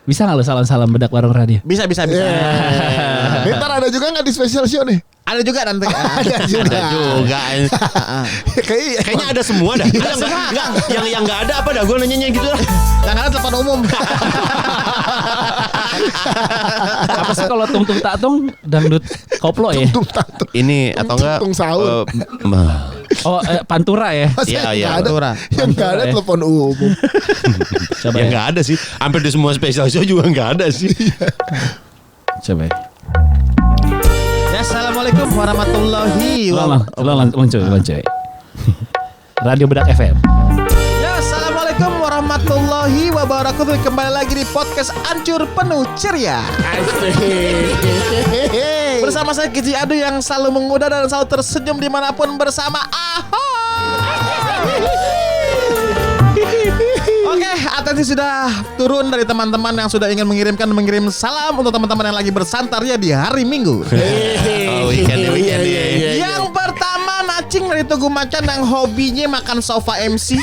Bisa nggak lo salam-salam bedak warung radio? Bisa. Ntar ada juga nggak di special show nih? Ada juga nanti. Ada juga. Kayaknya ada semua dah. Yang nggak ada apa dah? Gue nanya gitu lah. Yang ada telepon umum. Apa sih kalau tung-tung tak tung dangdut koplo ya? Ini atau enggak? Tung sahur. Oh, pantura ya? Iya. Yang nggak ada telepon umum. Coba Ya nggak ada sih. Hampir di semua special show juga nggak ada sih. Coba. Ya, assalamualaikum warahmatullahi wabarakatuh. Lanjut. Radio Bedak FM. Ya, assalamualaikum warahmatullahi wabarakatuh. Kembali lagi di podcast Ancur Penuh Ceria. Bersama saya Kiji Adu yang selalu menggoda dan selalu tersenyum dimanapun bersama Oke, atensi sudah turun dari teman-teman yang sudah ingin mengirim salam untuk teman-teman yang lagi bersantar ya di hari Minggu. Weekend. Yang pertama Nacing dari Tugu Macan yang hobinya makan sofa MC.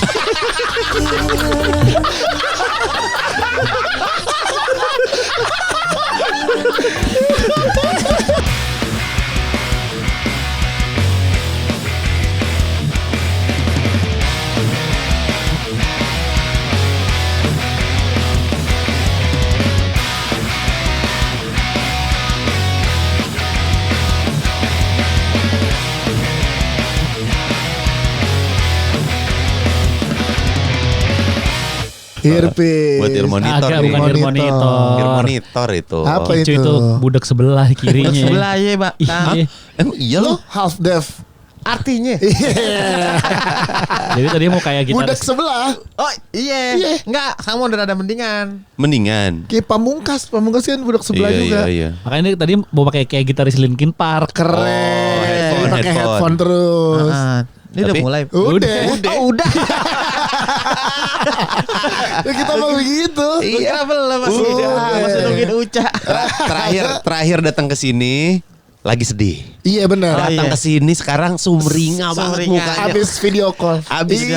Earpiece. Buat ear monitor Agak nih. bukan ear monitor. Ear monitor itu. Apa Icu itu? itu budak sebelah kirinya. Sebelah ya, Pak. Iya. Emang iya Lo loh. half deaf. Artinya. Jadi tadi mau kayak Budak gitaris. sebelah. Oh iya. Iya. Enggak, kamu udah ada mendingan. Mendingan. Kayak Pamungkas kan budak sebelah juga. Iya. Makanya ini tadi mau pakai kayak gitaris Linkin Park. Keren. Oh, Pakai headphone. headphone terus. Ini udah Tapi- mulai. Udah. Oh, udah. Ya kita mau begitu. Iya, belum masih Udah. masih nungguin Uca. Terakhir datang ke sini lagi sedih. Iya benar. Datang iya. ke sini sekarang sumringah banget Sumringah. mukanya. Abis video call. Abis Ih.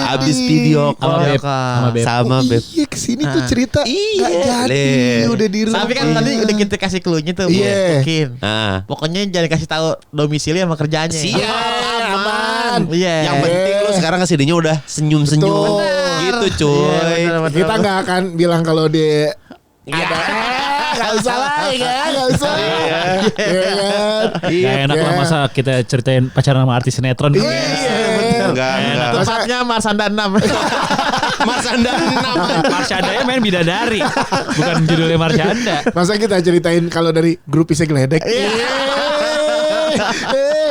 Abis video Sama call Beb. Sama Beb. sama Oh, Beb. iya kesini tuh cerita Iya, nggak jadi Le. udah di rumah. Tapi kan tadi udah kita kasih clue-nya tuh. Iya. Mungkin. Nah, Pokoknya jangan kasih tahu domisili sama kerjanya. siap, aman. Iya. Yang penting lu sekarang kesininya udah senyum-senyum Betul. gitu cuy. Iya, bener. Kita nggak akan bilang kalau dia Iya. nggak usah lah ya, nggak usah. Iya kan? Gak enak lah Iya. masa kita ceritain pacaran sama artis sinetron. Iya. Enggak. Tepatnya Marsanda 6. Mas Anda Marsyanda main bidadari. Bukan judulnya Marsyanda. Masa kita ceritain kalau dari grupisnya Geledek?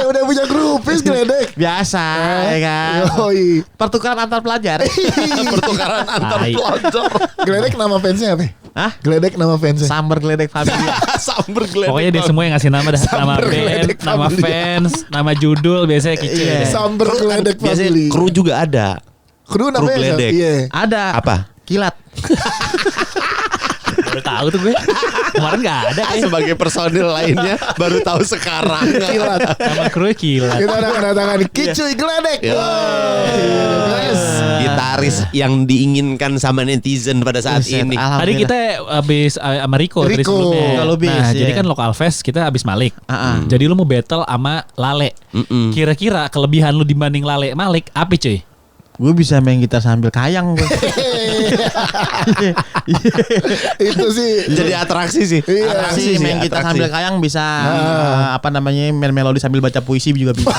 Udah punya grupis Geledek. Biasa, ya kan. Yoi. Pertukaran antar pelajar. pertukaran antar Tai. pelajar. Geledek nama fansnya apa? Hah? Geledek nama fansnya. Samber Geledek Family. Samber geledek. Pokoknya dia semua yang ngasih nama dah. Nama Samber band, Geledek nama Family. fans, nama judul biasanya kicau. Iya. ya. Samber Geledek Biasanya Family. kru juga ada. Kru namanya Geledek. siapa? Iya. Ada. Apa? Kilat. Baru tahu tuh gue. Kemarin gak ada kayak. Sebagai personil lainnya baru tahu sekarang. Kilat. Nama kru kilat. Kita udah kedatangan Kicuy Geledek. Yes. Gitaris yang diinginkan sama netizen pada saat Buset, ini. Tadi kita habis sama Rico dari Rico. sebelumnya. Kalau bis, Nah, iya. jadi kan local fest kita habis Malik. Jadi lu mau battle sama Lale. Kira-kira kelebihan lu dibanding Lale Malik apa cuy? Gue bisa main gitar sambil kayang gue. Itu sih. Jadi atraksi sih. Iya. Atraksi main gitar atraksi. sambil kayang bisa apa namanya main melodi sambil baca puisi juga bisa.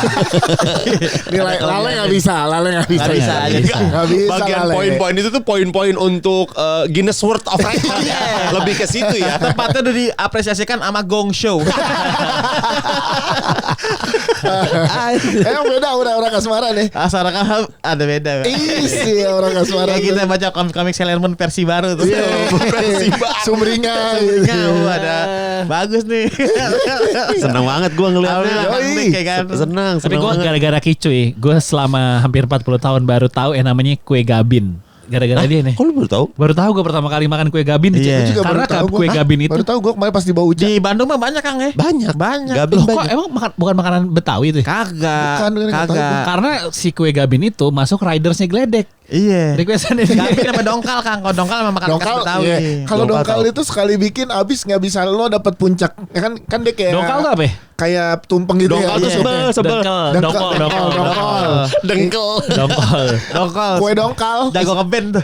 Nilai Lale nggak bisa. Nggak bisa, Nggak bisa. Nggak bisa. Bagian Lale. poin-poin itu tuh poin-poin untuk Guinness World of Record. Lebih ke situ ya. Tepatnya udah diapresiasikan sama Gong Show. Emang beda orang kasmaran nih. Asal kan ada beda. Isi orang kasmaran. Kayak kita baca komik Sailor Moon versi baru tuh. Versi Sumringah. Ada bagus nih. Senang banget gue ngeliatnya. Yoi. Kayak kan. Tapi Senang gue banget. gara-gara kicuy, gue selama hampir 40 tahun baru tahu yang namanya kue gabin. gara-gara dia nih. Kok lu baru tahu? Baru tahu gue pertama kali makan kue gabin di Iya. Cek. Juga Karena baru tahu kue gua. gabin itu Baru tahu gue kemarin pas dibawa Uca. Di Bandung mah banyak Kang ya. Banyak. Banyak. Gabin Loh, kok banyak. emang bukan makanan Betawi tuh? Kagak. Bukan, nggak tahu Kagak. Karena si kue gabin itu masuk ridersnya Gledek. Iya. Requestan Gabin apa dongkal Kang? Kalau dongkal memang makan khas Dongkal, Betawi. iya. Kalau Dongkal dongkal tahu. itu sekali bikin habis nggak bisa lo dapat puncak. Ya kan dia kayak Dongkal tuh apa ya? kayak tumpeng gitu Dongkal ya. tuh Iya. sebel. Dongkal. Dongkal. Dengkel. Dongkal. Dongkal. Kue dongkal. Jago ngeband tuh.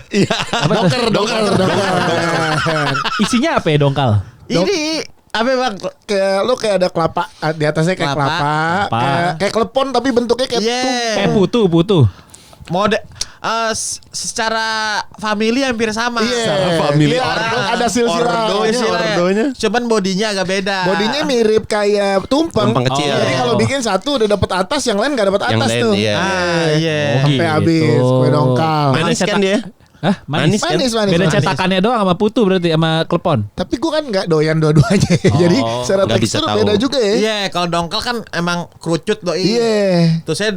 Apa tuh? Dongkal. Isinya apa ya dongkal? Ini apa Bang? Kayak lo kayak ada kelapa di atasnya kayak Kelapa. kelapa. Kayak klepon tapi bentuknya kayak Iya. Kayak putu. Mode secara family hampir sama. Iya. Secara family. Iya, ada silsilahnya. Ordonya. Cuman bodinya agak beda. Bodinya mirip kayak tumpeng. Tumpeng kecil. Jadi kalau bikin satu udah dapat atas, yang lain nggak dapat Yang atas lain, tuh. iya. Iya. Sampai gitu. habis kue dongkal. Manis kan dia? Hah? Manis. kan? Manis. Beda manis. cetakannya doang sama putu berarti sama klepon. Tapi gue kan nggak doyan dua-duanya. Jadi secara nggak bisa tekstur tahu. beda juga ya. Iya, kalau dongkal kan emang kerucut doi. Iya. Terus saya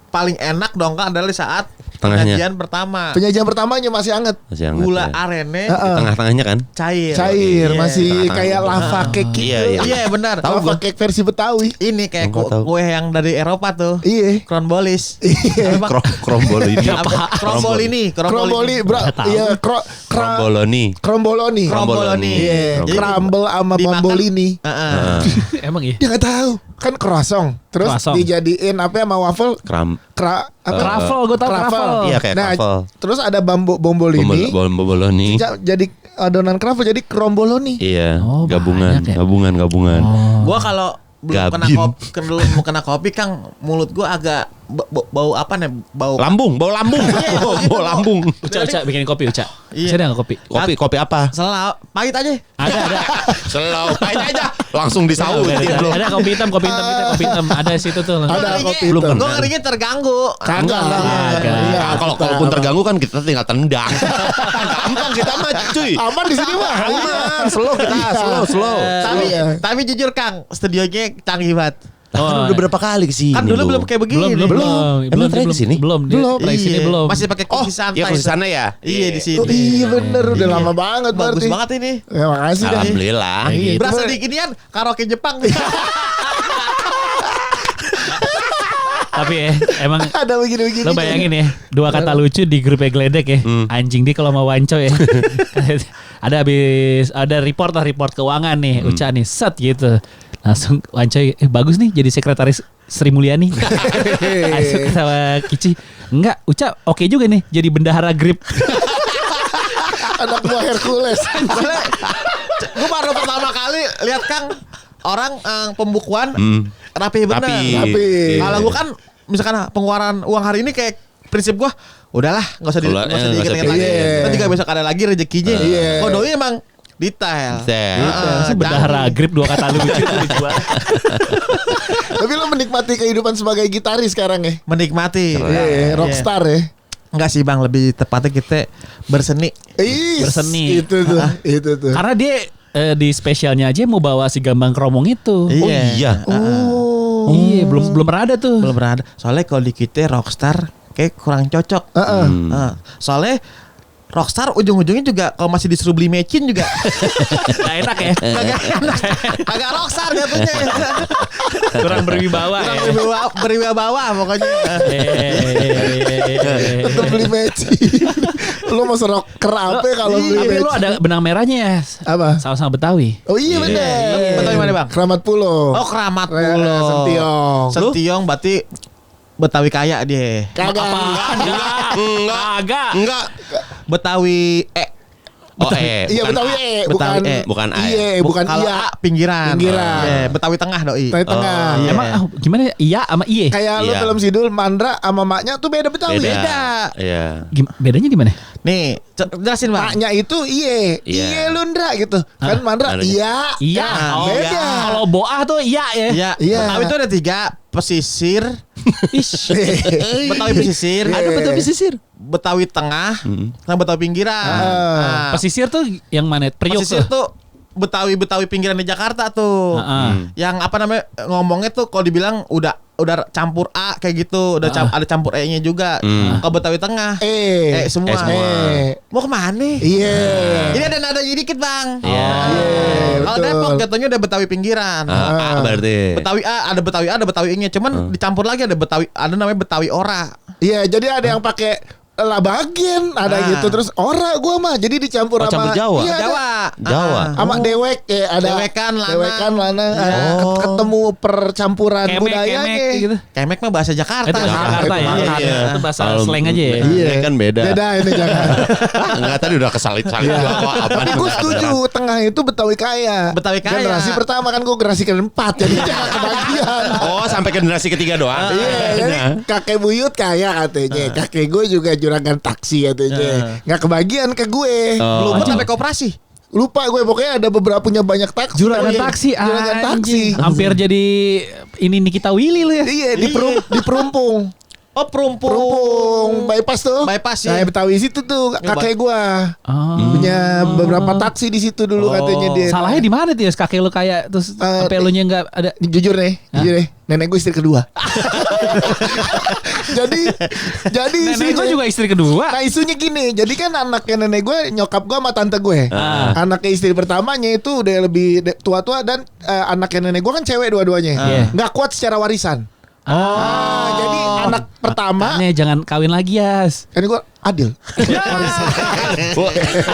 paling enak dongkal adalah di saat Tengahnya. penyajian pertama. Penyajian pertamanya masih anget. Masih hangat. Gula ya. arene Tengah-tengahnya kan? cair. Cair, Iya. masih Tengah-tengah. kayak lava cake gitu. Iya, iya. Iya benar. Lava cake versi Betawi. Ini kayak Enggak tahu. kue yang dari Eropa tuh. Iya. Kronbolis. Iya. Apa, Bang? Krombol ini. Apa? Krombolini. Kromboli, bro. Nggak tahu. Iya, Kromboloni. kromboloni. Kromboloni. Iya, Jadi crumble sama dimakan- bombolini. Heeh. Emang iya. Dia nggak tahu. Kan croissant. Terus Croissant. dijadiin apa sama waffle? Truffle, gue tau truffle. Iya, kayak Nah, truffle. terus ada bombolini. Bomboloni. Jadi adonan croissant jadi kromboloni. Iya, Oh, gabungan, banyak ya? gabungan. Gua kalau belum kena Gabin. kopi, belum kena kopi Kang, mulut gua agak bau apa nih? Bau Lambung, bau lambung. Bau lambung. Uca bikin kopi Uca. Iya. Saya nggak kopi. Kopi apa? Selau, pahit aja. Ada. Selau, aja. Langsung disautin belum. Ada kopi hitam kita kopi hitam. Ada situ tuh. Ada kopi Belum hitam. pernah. Gua ngerinya terganggu. Kagak lah. Kagak. Iya, Nah, kalau kalaupun terganggu kan kita tinggal tendang. Gampang kita mah cuy. aman di sini mah. Aman, slow kita, slow. Tapi jujur Kang, studionya canggih banget. Kan udah berapa kali kesini Kan dulu lu? belum kayak begini. Emang terakhir kesini? Belum. Belum. Terakhir sini Iya. belum. Masih pakai Oh, kursi santai. iya kursi sana ya? Iya di sini. Oh, iya bener udah lama banget Bagus berarti. banget ini. Ya makasih dah. Alhamdulillah. Iya. Berasa di ginian karaoke Jepang. Tapi emang Ada begini-begini. lo bayangin ya, dua kata lucu di grupnya Gledek ya. Anjing dia kalau mau wanco ya. ada report keuangan nih, Uca nih, set gitu. Langsung wancoy, bagus nih jadi sekretaris Sri Mulyani. Asik sama Kici. Enggak, Uca oke juga nih jadi bendahara grip. Anak buah Hercules. Gue baru pertama kali lihat Kang orang pembukuan rapi bener. Rapi. Kalau gue kan misalkan pengeluaran uang hari ini kayak prinsip gue udahlah nggak usah Nggak usah diinget-inget lagi. pikirin. Nanti juga besok ada lagi rezekinya. Iya. Kok doi emang detail. Masa bendahara grip dua kata lucu tuh dijual. Tapi lo menikmati kehidupan sebagai gitaris sekarang ya. Menikmati. Iya, rockstar ya. Enggak sih Bang, lebih tepatnya kita berseni. Berseni. Itu tuh, itu tuh. Karena dia di spesialnya aja mau bawa si Gambang Kromong itu. Oh iya. Oh. Iya, belum pernah ada tuh. Belum pernah ada. Soalnya kalau di kita rockstar kayak kurang cocok. Soalnya rockstar ujung-ujungnya juga kalau masih disuruh beli mecin juga Gak enak ya. agak rockstar jatuhnya. Kurang berwibawa ya. Berwibawa pokoknya. Untuk beli match. Lo mau rocker apa kalau beli Tapi match? lu ada benang merahnya ya. Apa? Sama-sama Betawi. Oh iya bener. Betawi mana, Bang? Keramat Pulo. Oh Keramat Pulo. Sentiong. Sentiong berarti Betawi kaya dia. Kagak. Enggak. Betawi Iya Betawi bukan Betawi bukan A ya? Iya, bukan kalau iya. A, pinggiran. Pinggiran. Iya, Betawi tengah doi. Betawi tengah. iya. Emang gimana ya? Iya sama iye? Kayak lo Iya. film Sidul Mandra sama maknya tuh beda Betawi. Beda. Iya. Bedanya di mana? Nih, jelasin Bang. Maknya itu iye. Iya. Iye Lundra gitu. Kan Mandra Mandra. iya. Iya. Kan Oh, beda. Kalau boah tuh iya ya. Iya, Iya. Betawi itu ada 3, pesisir, Betawi pesisir, Iya. Ada Betawi pesisir. Betawi tengah, sama Betawi pinggiran. Nah, Pesisir tuh yang mana? Priok pesisir tuh. tuh Betawi pinggiran di Jakarta tuh. Heeh. Yang apa namanya ngomongnya tuh kalau dibilang udah udah campur A kayak gitu, udah ada campur E-nya juga. Kalau Betawi Tengah semua. Mau kemana? Iya. Jadi ada nadanya dikit bang. Kalau betul. Depok jatuhnya udah Betawi pinggiran. A berarti. Betawi A, ada Betawi E-nya, cuman dicampur lagi ada namanya Betawi Ora. Iya, jadi ada yang pakai lah bagian ada gitu terus ora gua mah jadi dicampur campur Jawa. Iya, Jawa. sama dewek ada Dewekan, lanang. ketemu percampuran Kemek budayanya gitu. Kemek mah bahasa Jakarta. Itu bahasa Jakarta ya. Iya. Itu bahasa Kalau slang aja ya. Iya kan beda. Beda ini jangan. Enggak tadi udah kesalit-salit. Tapi gue setuju tengah itu Betawi kaya. Betawi kaya. Generasi pertama kan gue generasi keempat jadi jangan kebagian. Oh, sampai generasi ketiga doang. Iya, jadi kakek buyut kaya katanya. Kakek gue juga juragan taksi katanya. Nggak kebagian ke gue. Lumut sampai koperasi. Lupa gue pokoknya ada beberapa punya banyak taksi. Juragan taksi, Juragan anjing. taksi. Hampir jadi ini Nikita Willy lu ya. Iya di Perumpung. Oh Perumpung bypass tuh. Bypass, Nah, ya. Betawi situ tuh kakek gua. Oh. Punya beberapa taksi di situ dulu katanya dia. Salahnya di mana tuh ya kakek lu kayak terus sampai lu nya enggak ada. Jujur deh. Nenek gue istri kedua. jadi Nenek gue juga istri kedua. Nah isunya gini, jadi kan anaknya nenek gue, nyokap gue sama tante gue. Anaknya istri pertamanya itu udah lebih tua-tua dan anaknya nenek gue kan cewek dua-duanya. Nggak kuat secara warisan. Jadi anak pertama Makanya jangan kawin lagi, Yas. kan gue adil.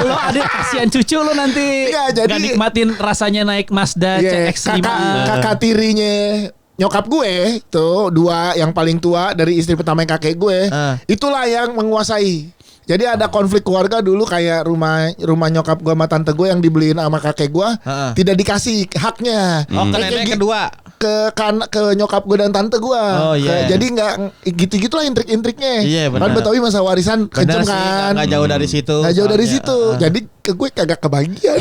Lo ada kasihan cucu lo nanti. Iya, jadi- nggak nikmatin rasanya naik Mazda Iya, CX-5. kakak tirinya nyokap gue tuh dua yang paling tua dari istri pertama yang kakek gue, itulah yang menguasai. Jadi ada konflik keluarga dulu kayak rumah nyokap gue sama tante gue yang dibeliin sama kakek gue tidak dikasih haknya. Oh ke nenek kedua. Ke nyokap gue dan tante gue. Oh, iya. Jadi nggak gitu-gitulah intrik-intriknya. Iya, benar. Kan Betawi masa warisan Bener kenceng sih, kan. nggak jauh dari situ. Nggak jauh dari soalnya. situ. Jadi ke gue kagak kebagian.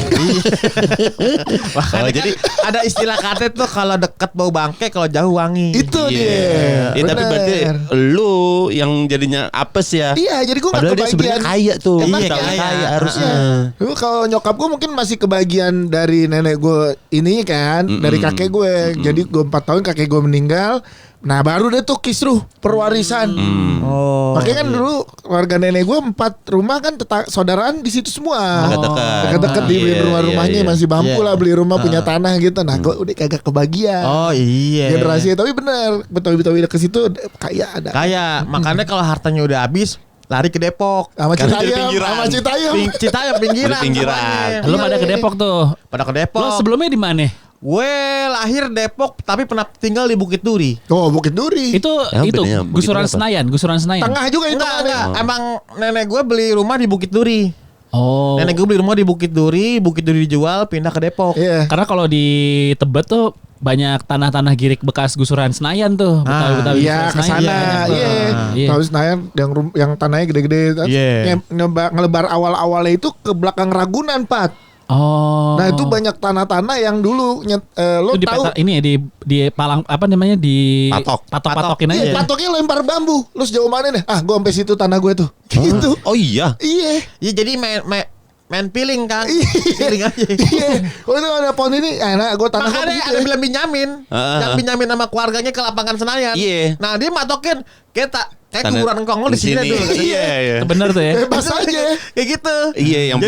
Makanya jadi ada istilah kata tuh kalau deket bau bangke, kalau jauh wangi. Itu dia. Iya, tapi berarti lu yang jadinya apes ya. Iya, jadi gue nggak Padahal dia kebagian. sebenarnya kaya tuh. Emang Iya, kaya. kaya. harusnya. Dulu kalau nyokap gue mungkin masih kebagian dari nenek gue ini kan, dari kakek gue. Jadi gue 4 tahun kakek gue meninggal. Nah baru deh tuh kisruh perwarisan. Oh. Makanya kan dulu keluarga nenek gue 4 rumah kan saudaraan di situ semua. Dekat-dekat dibeli Iya, rumah-rumahnya iya. masih mampu Iya. lah beli rumah punya tanah gitu. Nah gue udah kagak kebagian. Oh iya. Generasi tapi bener Betawi ke situ kaya ada. Kaya. Makanya kalau hartanya udah habis, lari ke Depok. Sama Karena di Citayam, pinggiran. sama Citayam. Citayam pinggiran. Di pinggiran. semuanya. Lo pada ke Depok tuh. Pada ke Depok. Lo sebelumnya di mana? Gue lahir Depok tapi pernah tinggal di Bukit Duri. Oh Bukit Duri. Itu bedanya Bukit gusuran Duri apa? Senayan, gusuran Senayan. Tengah juga itu. Enggak. Emang nenek gue beli rumah di Bukit Duri. Oh. Nenek gue beli rumah di Bukit Duri dijual, pindah ke Depok. Iya. Karena kalau di Tebet tuh banyak tanah-tanah girik bekas gusuran Senayan tuh, Betawi-Betawi Iya gusuran ke Senayan. sana. Iya. Iya. Tahu Senayan yang tanahnya gede-gede. Iya. Ngelebar awal-awalnya itu ke belakang Ragunan, Pat. Oh. Nah, itu banyak tanah-tanah yang dulu lo itu di tahu. ini ya di palang apa namanya di patok-patokin aja. Iya, patoknya lempar bambu. Lu sejauh mana nih? Ah, gua sampai situ tanah gue tuh. Gitu. Oh iya. Iya. Iya jadi main piling kan. Iya. Piling aja. Iya. Oh itu ada pohon ini enak gue tanah gue Makanya begitu ada ya. bilang Binyamin. Yang Binyamin sama keluarganya ke lapangan Senayan. Iya. Nah dia matokin kayak Tanah- kuburan engkong lo di sini dulu. Iya, iya. Bener tuh ya. Bebas aja. Kayak gitu. Iya, yang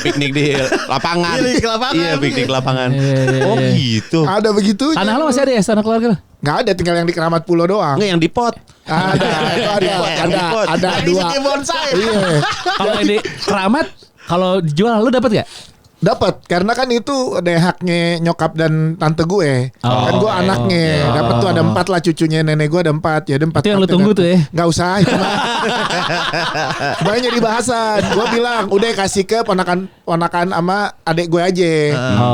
piknik di lapangan. Iya, di lapangan. Iya, piknik lapangan. Iya. Oh, gitu. Ada begitu. Tanah lo masih ada ya, tanah keluarga lo? Nggak ada, tinggal yang di Keramat Pulau doang. Enggak yang di pot. Ada, itu ada Lagi dua. suki bonsai. Iya. Kalau di Keramat kalau dijual lu dapat gak? Dapat, karena kan itu ada haknya nyokap dan tante gue. Kan gue anaknya. Dapat tuh ada 4 lah cucunya nenek gue ada 4. Ya ada 4. Itu yang lu tunggu tuh ya? Nggak usah. Itu mah. Banyak di bahasan. Gue bilang udah kasih ke ponakan sama adik gue aja.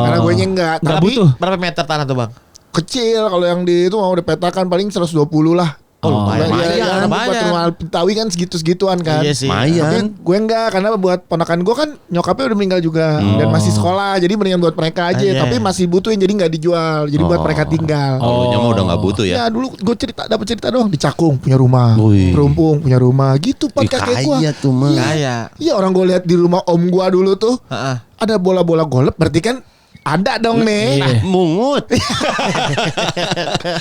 Karena gue nya enggak. Nggak Tapi butuh. Berapa meter tanah tuh bang? kecil kalau yang di itu mau dipetakan paling 120 lah. Oh, Iya, lumayan, iya, kan buat lumayan. rumah Betawi kan segitu-segituan kan. Iya sih. Tapi Lumayan. gue enggak, karena buat ponakan gue kan nyokapnya udah meninggal juga dan masih sekolah, jadi mendingan buat mereka aja. Iya. Tapi masih butuhin jadi nggak dijual, jadi buat mereka tinggal. Oh, lu mah udah enggak butuh ya. Ya dulu gue dapat cerita doang di Cakung punya rumah, Wih. Perumpung punya rumah, gitu Ih, pak kakek gue. kaya tuh, mah. Iya. Kaya. Iya orang gue lihat di rumah om gue dulu tuh Heeh. ada bola-bola golf, berarti kan Ada dong nih. Iya. Mungut.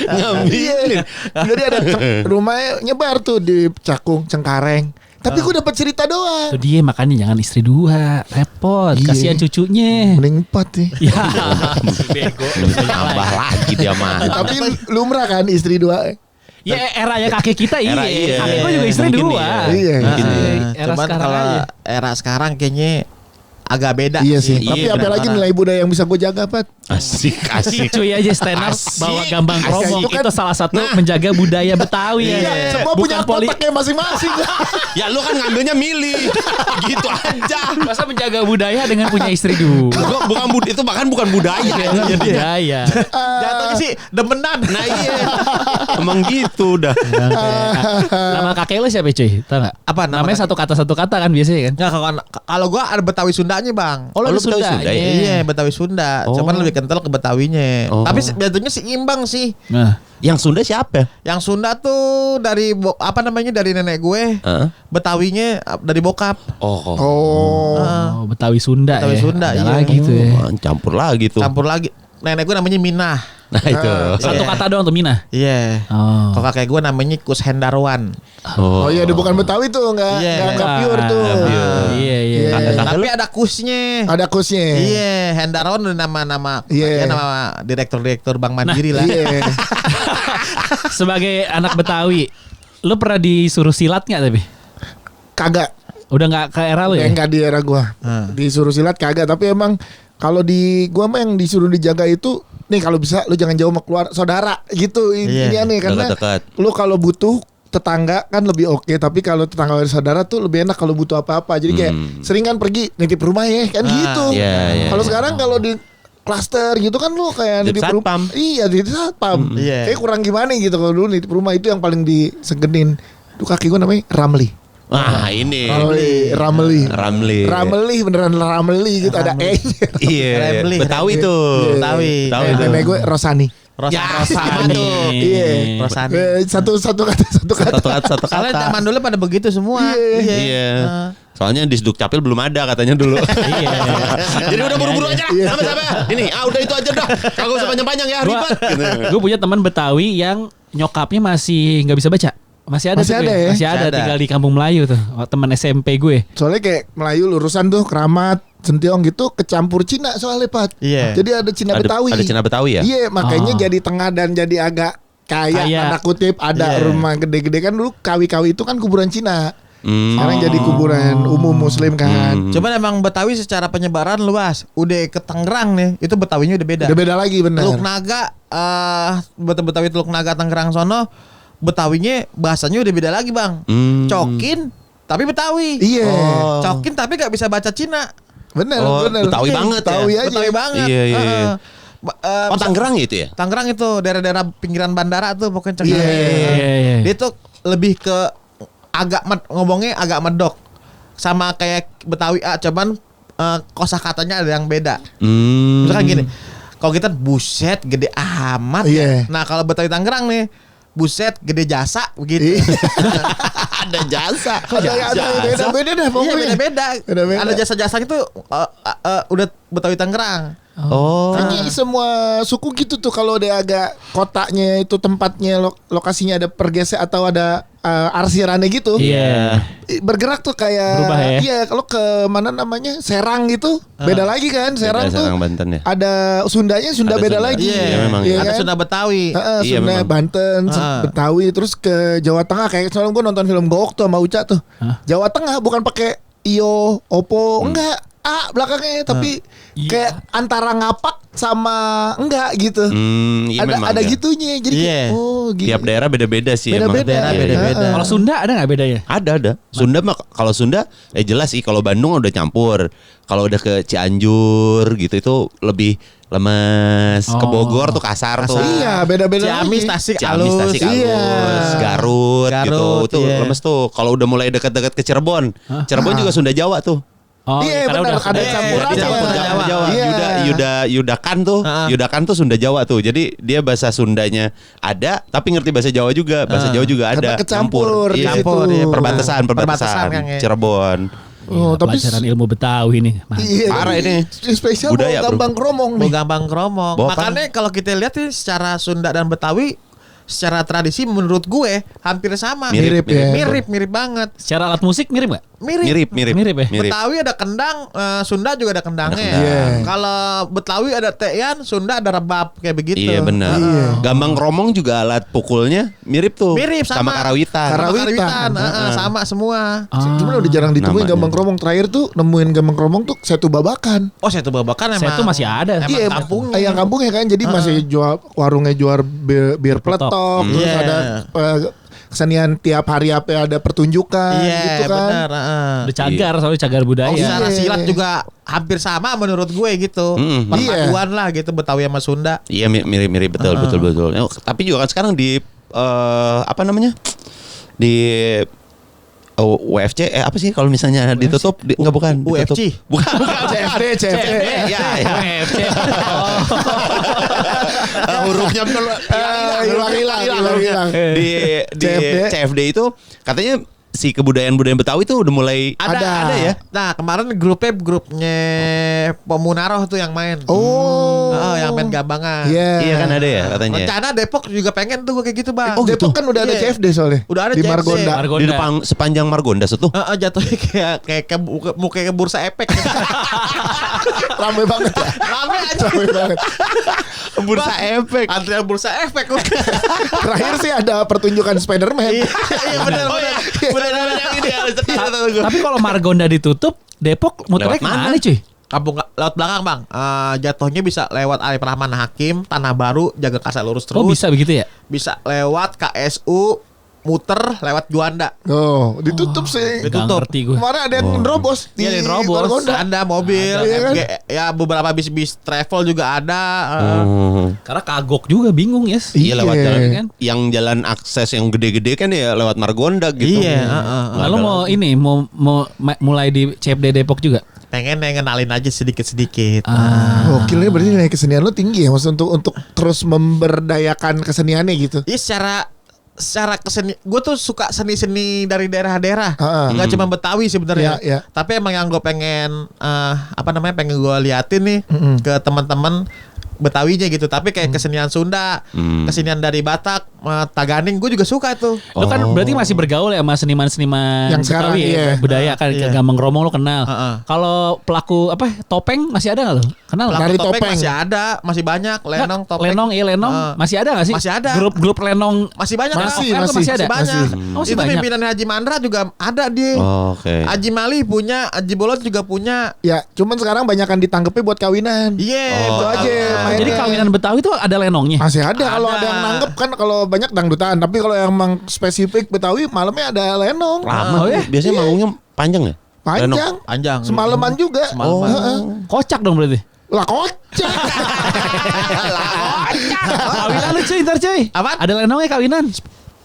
Ngambilin. Jadi ada rumahnya nyebar tuh di Cakung, Cengkareng. Tapi gue dapat cerita doang. Itu dia makanya jangan istri 2, repot. Iya. Kasihan cucunya. Mending 4 nih. Ya, bego. Tambah lagi dia mah. Tapi lumrah kan istri 2. Ya era ya kakek kita Era iya. Kakek gue juga istri Mungkin 2. Iya. Mungkin iya. Era Cuman sekarang kalau aja. era sekarang kayaknya agak beda. Iya sih. Tapi Iya, apalagi nilai budaya yang bisa gue jaga, Pat. Asik, asik. Cuy aja stand up Asik. bawa gambang Asik. kromong Itu kan- itu salah satu menjaga budaya Betawi ya. Iya, semua punya kotaknya masing-masing. Ya lu kan ngambilnya milih. Gitu aja. Masa menjaga budaya dengan punya istri 2. Itu bahkan bukan budaya. Iya, budaya. Jatuhnya sih demenan. Nah iya. Emang gitu dah. Nama kakek lu siapa cuy? Tahu enggak? Apa nama Namanya kakek? satu kata kan biasanya kan? Nggak, kalau gue ada Betawi Sundanya bang. Oh, lu ada lu Betawi Sunda. Sunda, ya? Iya Betawi Sunda. Oh. Cuman lebih kental ke Betawinya. Oh. Tapi jatuhnya seimbang sih. Nah, Yang Sunda siapa? Yang Sunda tuh dari dari nenek gue. Heeh. Betawinya dari bokap. Oh. oh, Betawi Sunda Betawi ya. Sunda, Ada iya. lagi tuh ya. Campur lagi tuh. Campur lagi. Nenek gue namanya Minah. Nah itu. Satu Iya. kata doang tuh Mina. Iya. Oh. Kalau kakek gue namanya Kus Hendarwan. Oh iya, dia bukan Betawi tuh, enggak Iya. pure tuh. Nggak pure. Iya, iya. Iya. Tapi ada Kusnya. Ada kusnya. Iya, Hendarwan udah nama-nama. Iya. Ya, nama direktur Bank Mandiri lah. Iya. Sebagai anak Betawi, lu pernah disuruh silat nggak tapi? Kagak. Udah nggak ke era lu ya? Enggak di era gua. Disuruh silat kagak, tapi emang kalau di gua mah yang disuruh dijaga itu nih, kalau bisa lu jangan jauh sama keluar saudara gitu. Iya. Ini nih karena Dekat-dekat. lu kalau butuh tetangga kan lebih oke, tapi kalau tetangga dari saudara tuh lebih enak kalau butuh apa-apa. Jadi kayak sering kan pergi nitip rumah ya kan gitu. iya, iya, Kalau iya. sekarang kalau di klaster gitu kan lu kayak Nitip nitip rumah. satpam. Iya, nitip satpam. Iya. Kayak kurang gimana gitu kalau dulu nitip rumah itu yang paling disegenin. Tuh kaki gua namanya Ramli. Wah ini. Ramli. Ramli. Ramli beneran Ramli gitu, ada E. Iya. Ramli. Betawi tuh. Betawi. Tahu Eh, itu. Nenek gue Rosani. Rosani. Iya. Rosani. Satu kata. Satu kata. Soalnya zaman dulu pada begitu semua. Iya. Soalnya di Sdukcapil belum ada katanya dulu. Iya. Jadi udah buru-buru aja lah. Sama-sama. Ini, udah itu aja dah. Kagak usah panjang-panjang ya, ribet. Gitu. Gue punya teman Betawi yang nyokapnya masih nggak bisa baca. Masih ada Masih tuh ada ya? Masih ada, Masih ada. tinggal di Kampung Melayu tuh. Teman SMP gue. Soalnya kayak Melayu lurusan tuh Keramat, Sentiong gitu kecampur Cina soalnya Pat. Iya. Jadi ada Cina Betawi. Ada Cina Betawi ya? Iya, makanya Oh. jadi tengah dan jadi agak kaya, Kaya. tanda kutip. Ada Iya. rumah gede-gede kan dulu kawi-kawi itu kan kuburan Cina. Sekarang Oh. jadi kuburan umum Muslim kan. Cuman emang Betawi secara penyebaran luas. Udah ke Tangerang nih, itu Betawinya udah beda. Udah beda lagi bener. Teluk Naga, Betawi Teluk Naga Tangerang sono, Betawinya bahasanya udah beda lagi bang. Cokin tapi Betawi. Iya. Cokin tapi gak bisa baca Cina. Bener, Oh, bener. Betawi banget ya? Betawi aja. Betawi banget. Iya, iya, iya. Oh Bisa- Tangerang itu ya? Tangerang itu daerah-daerah pinggiran bandara tuh pokoknya Iya. Iya. Dia tuh lebih ke ngomongnya agak medok sama kayak Betawi cuman kosakatanya ada yang beda. Misalkan gini, kalau kita buset gede amat Iya. ya. Nah kalau Betawi Tangerang nih, buset gede jasa begitu. Ada jasa. Beda-beda dah Iya pokoknya. beda-beda. Beda-beda. Ada jasa-jasa itu udah Betawi Tangerang. Oh. Kayaknya semua suku gitu tuh kalau dia agak kotaknya itu tempatnya lokasinya ada pergeser atau ada arsirannya gitu. Iya. Bergerak tuh kayak Berubah ya? Iya, kalau ke mana namanya? Serang gitu. Beda lagi kan? Serang tuh Serang Banten ya. ada Sundanya, Sunda Ada beda Sunda. lagi. Iya, memang Iya iya. Ada kan? Sunda Betawi. Heeh, Iya, Sunda, memang. Banten, Betawi, terus ke Jawa Tengah kayak soalnya gue nonton film Gowok tuh sama Uca tuh. Jawa Tengah bukan pakai Iyo, Opo, enggak. A belakangnya tapi kayak antara ngapak sama enggak gitu. Iya memang ada ya. gitunya. Jadi Iya. gitu. Tiap daerah beda-beda sih emang. Beda-beda. Daerah Iya, iya. beda-beda. Kalau Sunda ada nggak bedanya? Ada. Sunda mah kalau Sunda jelas sih, kalau Bandung udah campur. Kalau udah ke Cianjur gitu itu lebih lemes. Ke Oh. Bogor tuh kasar tuh. Iya, beda-beda. Ciamis, lagi. Tasik, Ciamis, Alus. Tasik, Alus, Iya. Garut, gitu. Garut, Itu iya. lemes tuh. Kalau udah mulai dekat-dekat ke Cirebon. Cirebon juga Sunda Jawa tuh. Oh, Iya, karena benar, udah ada Sunda. campurannya. Dicampur Jawa. Jawa. Iya. Yudakan tuh. Yudakan tuh Sunda Jawa tuh. Jadi dia bahasa Sundanya ada, tapi ngerti bahasa Jawa juga. Bahasa Jawa juga ada. Karena kecampur di Iya, situ. Campur, iya. perbatasan Perbatasan, Kang, ya. Cirebon. Oh, tapi pelajaran ilmu Betawi nih. Mantap. iya, Parah tapi ini. spesial Budaya, bawa gambang kromong Mau nih. gambang kromong. Bawa Makanya kalau kita lihat nih secara Sunda dan Betawi, secara tradisi menurut gue hampir sama. Mirip ya. Mirip banget. Secara alat musik mirip gak? Mirip. Mirip ya? Betawi ada kendang, Sunda juga ada kendangnya. Ada kendang. Iya. Kalau Betawi ada teyan, Sunda ada rebab kayak begitu. Iya benar. Iya. Gambang kromong juga alat pukulnya mirip tuh. Mirip sama. karawitan. Karawitan. Sama semua. Cuman udah jarang ditemuin Namanya. gambang kromong. Terakhir tuh nemuin gambang kromong tuh Setu Babakan. Oh, saya tuh babakan emang. Saya tuh masih ada. Emang Iya, kampung. yang kampung ya kan. Jadi masih jual warungnya jual bir peletok. Terus Iya. ada kesenian tiap hari apa ada pertunjukan Iya, gitu kan. benar. Udah cagar, soalnya cagar budaya. Oh, secara Iya. silat juga hampir sama menurut gue gitu. Perpaduan lah gitu Betawi sama Sunda. Iya mirip betul. Tapi juga kan sekarang di apa namanya? Di WFC apa sih kalau misalnya ditutup enggak bukan ditutup. UFC. Bukan. CFD. Ya. Hurufnya Hilang. Di CFD itu katanya si kebudayaan Betawi itu udah mulai ada ya. Nah, kemarin grupnya Pemunaroh tuh yang main. Oh. Yang main gambangan. Iya kan ada ya katanya. Rencana Depok juga pengen tuh kayak gitu, Bang. Oh, Depok kan udah ada Iya. CFD soalnya. Udah ada di CFD. Margonda. Di depan sepanjang Margonda tuh. Jatuhnya kayak ke bursa efek. Rame banget ya. Rame aja. Rame banget. Bursa efek. Antrian bursa efek. Terakhir sih ada pertunjukan Spider-Man. Iya benar. Benar yang ini. Tapi kalau Margonda ditutup, Depok muternya Lewat mana? kemana cuy? Kampung lewat belakang, Bang. Jatuhnya bisa lewat Arif Rahman Hakim, Tanah Baru, Jaga Kasa lurus terus. Oh bisa begitu ya? Bisa lewat KSU, muter lewat Juanda. Oh, ditutup sih. Gak ngerti gue. Kemarin ada yang nerobos di Iya, di Robos. Margonda. Ada mobil, Ada, iya kan? ya beberapa bis travel juga ada. Karena kagok juga bingung yes. Iya lewat Iya. jalan Kan? yang jalan akses yang gede-gede kan ya lewat Margonda gitu. Iya, Lalu mau mulai di CFD Depok juga? pengen ngenalin aja sedikit-sedikit. Gokilnya berarti nilai kesenian lo tinggi ya, maksud untuk terus memberdayakan keseniannya gitu. Iya, secara keseni, gue tuh suka seni-seni dari daerah-daerah, nggak cuma Betawi sebenarnya. Iya, iya. Tapi emang yang gue pengen pengen gue liatin nih ke teman-teman Betawinya gitu. Tapi kayak kesenian Sunda, kesenian dari Batak, Taganing, gue juga suka tuh. Lo kan berarti masih bergaul ya sama seniman-seniman Yang sekarang, Betawi ya, iya. budaya kan Iya. Gambang Kromong lo kenal. Heeh. Kalau pelaku topeng masih ada nggak lo? Kenal? Pelaku Dari topeng topeng. masih ada, masih banyak. Lenong, topeng. Lenong masih ada nggak sih? Masih ada. Grup Lenong Masih banyak. Masih, Bang. masih. masih ada. banyak. Oh, masih Itu banyak. pimpinan Haji Mandra juga ada dia. Oke. Haji Mali punya, Haji Bolot juga punya. Ya, cuman sekarang banyakan ditangkepnya buat kawinan. Iya, Itu aja. mainnya. Jadi kawinan Betawi itu ada lenongnya. Masih ada kalau Ada. ada yang nanggep kan, kalau banyak dangdutan, tapi kalau yang emang spesifik Betawi malamnya ada lenong. Lama Oh, ya? biasanya manggungnya panjang ya? Panjang. Panjang. Semalaman juga. Semalaman. Heeh. Kocak dong berarti. Lah kocak. Kawinan lu cuy ntar cuy. Apaan? Ada lenongnya kawinan.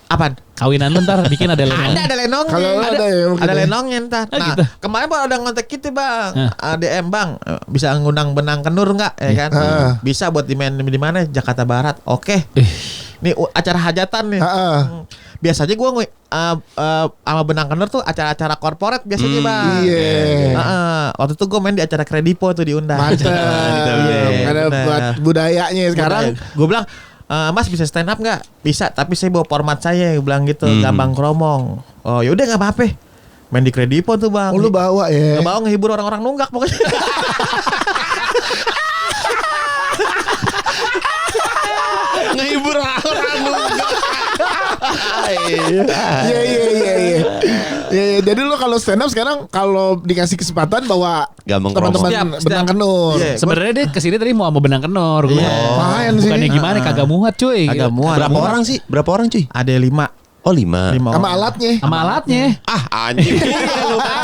Apaan? Kawinan lu ntar bikin ada lenong. Ada lenongnya. Kalau ada ya mungkin Ada ya. lenongnya ntar. Ah, Nah, gitu. kemarin baru ada ngontek kita, Bang. Hah. DM, Bang. Bisa ngundang Benang Kenur enggak? Ya kan? Heeh. Bisa buat di mana? Jakarta Barat. Oke. Nih acara hajatan nih. Heeh. Biasanya gue sama Benang Kenur tuh acara-acara korporat biasanya, Bang. Iya. Heeh. Waktu itu gue main di acara Kredipo tuh diundang. Mantap. Iya, Ada bener. buat budayanya sekarang. Gue bilang, Mas bisa stand up nggak? Bisa, tapi saya bawa format saya. Gue bilang gitu, Gambang Kromong. Oh yaudah nggak apa-apa. Main di Kredipo tuh, Bang. Oh, lu bawa ya. Nggak bawa, ngehibur orang-orang nunggak pokoknya. Ngehibur orang Iya. Iya, jadi lu kalau stand up sekarang kalau dikasih kesempatan bawa Gambang teman-teman Kromong. Benang Kenur. Iya. Sebenarnya dia kesini tadi mau sama Benang Kenor. Gue Iya. bilang, Main sih. bukannya gimana kagak muat cuy. Agak muat. Berapa orang sih? Berapa orang cuy? Ada 5. Oh 5. Sama alatnya. Sama alatnya. Ah anjing.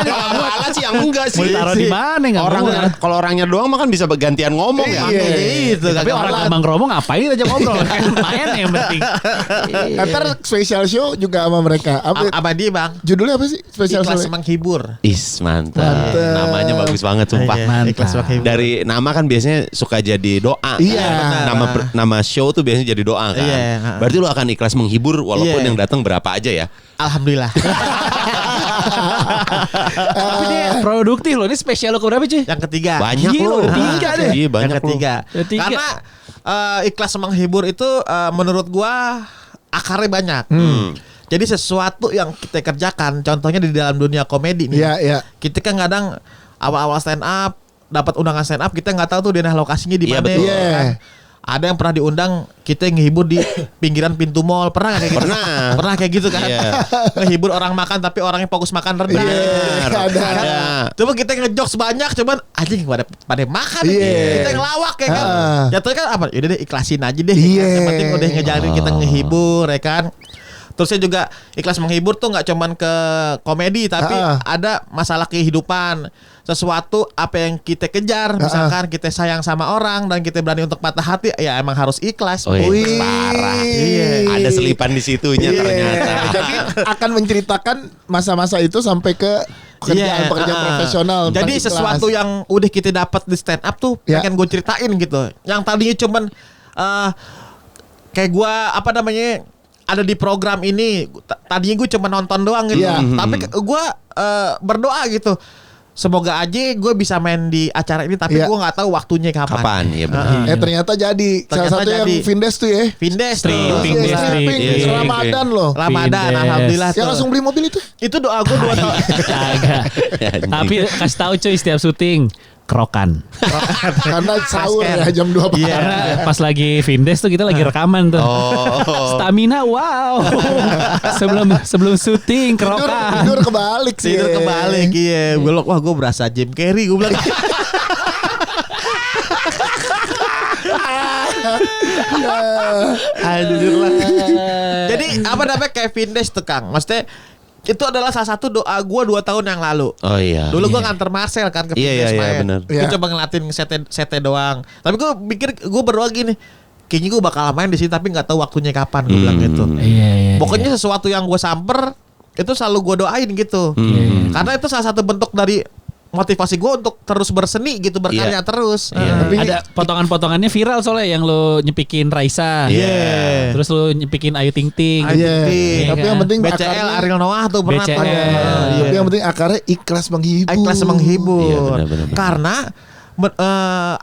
Kalau alat sih yang enggak sih. Mau ditaruh di mana enggak Orang muat. kalau orangnya doang mah kan bisa gantian ngomong ya. Iya. Itu Tapi orang Gambang Kromong ngapain aja ngobrol. Main yang penting. Ntar special show juga sama mereka. Apa dia, Bang? Judulnya apa sih special Ikhlas show? menghibur. Is mantap. Mantap. Namanya bagus banget sumpah. Iya, Ikhlas menghibur. Dari nama kan biasanya suka jadi doa. Iya, benar. Nama show tuh biasanya jadi doa kan. Iya. Berarti lu akan ikhlas menghibur walaupun Iya. yang datang berapa aja ya. Alhamdulillah. Tapi dia produktif loh. Ini spesial lo keberapa cuy? Yang ketiga. Banyak Gila, loh. udah tiga deh. Iya, banyak Yang ketiga. Yang ketiga. Karena ikhlas menghibur itu menurut gua akarnya banyak. Jadi sesuatu yang kita kerjakan, contohnya di dalam dunia komedi nih. Iya, iya. Kita kan kadang awal-awal stand up, dapat undangan stand up, kita nggak tahu tuh daerah lokasinya di Iya, mana. betul. ya kan? Ada yang pernah diundang, kita ngehibur di pinggiran pintu mall, pernah nggak kayak gitu? Pernah. Pernah kayak gitu kan? Iya. Ngehibur orang makan tapi orangnya fokus makan rendah. Iya, ada. Coba kita ngejokes banyak, cuman anjing pada makan. Iya. Kita ngelawak ya kan. Jatuhnya kan apa? Yaudah deh ikhlasin aja deh. Iya. Yang penting udah ngejalanin kita ngehibur ya kan. Terusnya juga ikhlas menghibur tuh nggak cuman ke komedi tapi ada masalah kehidupan. Sesuatu apa yang kita kejar, misalkan kita sayang sama orang dan kita berani untuk patah hati, ya emang harus ikhlas. Oh, iya. Wih. Parah. Iya. Ada selipan di situnya ternyata. Jadi akan menceritakan masa-masa itu sampai ke pekerjaan profesional. Jadi tentang ikhlas. sesuatu yang udah kita dapat di stand up tuh pengen gue ceritain gitu. Yang tadinya cuman kayak gue apa namanya ada di program ini, tadinya gue cuma nonton doang gitu. Tapi gue berdoa gitu. Semoga aja gue bisa main di acara ini, tapi gue nggak tahu waktunya kapan. Kapan? Iya benar. Ternyata jadi. Salah Ternyata satu yang jadi. Vindes tuh ya. Vindes Stripping, tuh. dia stripping. Stripping. Ramadan loh. Ramadan, Vindes. alhamdulillah Yang tuh. langsung beli mobil itu. Itu doa gue 2 tahun. Agak. Tapi kasih tahu cuy setiap syuting kerokan. Karena sahur ya jam 2 pagi. Karena pas lagi Vindes tuh kita lagi rekaman tuh. Oh. Stamina wow. sebelum syuting kerokan. Tidur kebalik sih. Tidur kebalik, iya. Gue wah gue berasa Jim Carrey, gue bilang. Anjir lah. Jadi apa namanya kayak Vindes tuh Kang. Maksudnya itu adalah salah satu doa gue 2 tahun yang lalu. Oh iya. Dulu gue nganter Marcel kan ke Iya, Vindes iya, main. bener. Gue coba ngelatin sete doang. Tapi gue pikir gue berdoa gini, kayaknya gue bakal main di sini tapi nggak tahu waktunya kapan. Gue bilang gitu. Iya. Pokoknya sesuatu yang gue samper itu selalu gue doain gitu. Karena itu salah satu bentuk dari motivasi gue untuk terus berseni gitu, berkarya terus. Tapi Ada potongan-potongannya viral soalnya yang lo nyepikin Raisa. Iya. Terus lo nyepikin Ayu Ting Ting. Ayu Ting Ting. Iya Tapi kan? yang penting BCL akarnya- Ariel Noah tuh pernah BCL. tuh. Iya. Tapi yang penting akarnya ikhlas menghibur. Ikhlas menghibur. Iya, benar-benar. Karena